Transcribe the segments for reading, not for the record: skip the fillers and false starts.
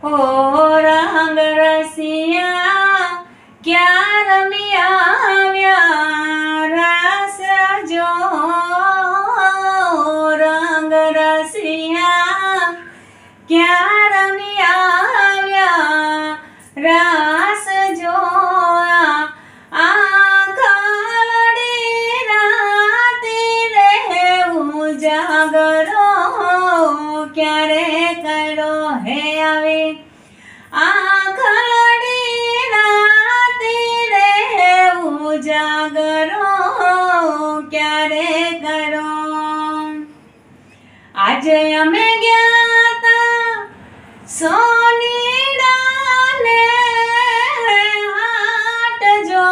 ઓ રંગ રસિયા ક્યાં રમી આવ્યા રાસ જો રંગ રસિયા ક્યાં રમી આવ્યા રાસ જો જાગરો ક્યારે કરો હે આવે આખડી રાતે રહેવું જાગરો ક્યારે કરો આજે અમે ગયા તા સોનીડાને હાટ જો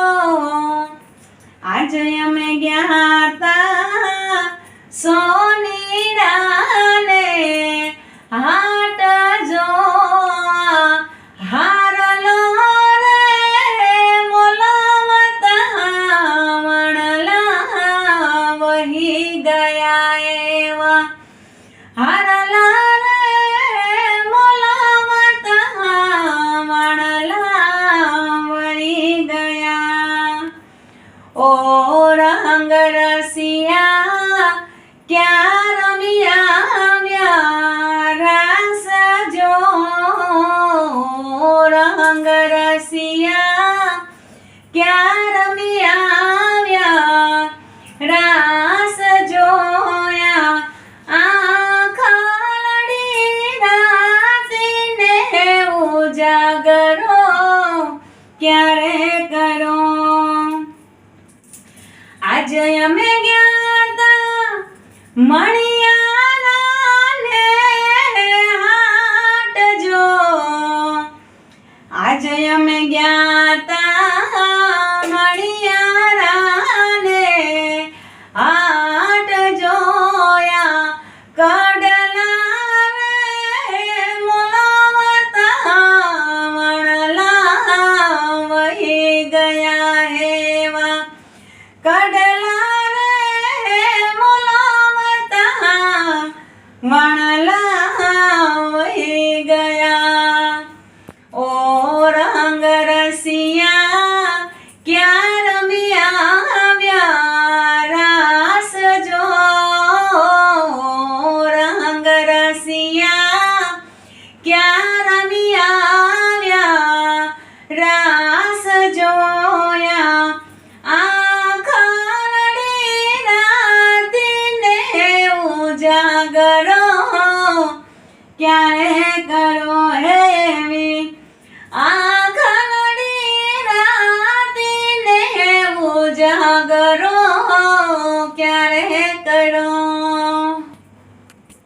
આજે અમે ગયા તા સોનીડાને હાટ જો હારલો રે મોલાવતા વણલા વહી ગયા એવા હારલા રે મોલાવતા વણલા વહી ગયા ઓ રંગ રસિયા ક્યાં રમી આવ્યા રાસ જો રંગ રસિયા ક્યાં રમી આવ્યા રાસ જોયા આખડી રાતને ઉજાગરો ક્યારે કરો આજે અમે ગયા તા મણિયારાને હાટ જો આજે અમે ગયા તા મણિયારાને હાટ જોયા કડલા રે મોલાવતા વણલા વહી ગયા એવા કડલા રે મોલાવતા વણલા વહી ગયા ઓ રંગ રસિયા ક્યાં રમી આવ્યા રાસ જો રંગ રસિયા ક્યાં રમી આવ્યા રાસ જોયા આખડી રાતને ઉજાગરો ક્યારે કરો હેવી આખડી રાતને ઉજાગરો ક્યારે કરો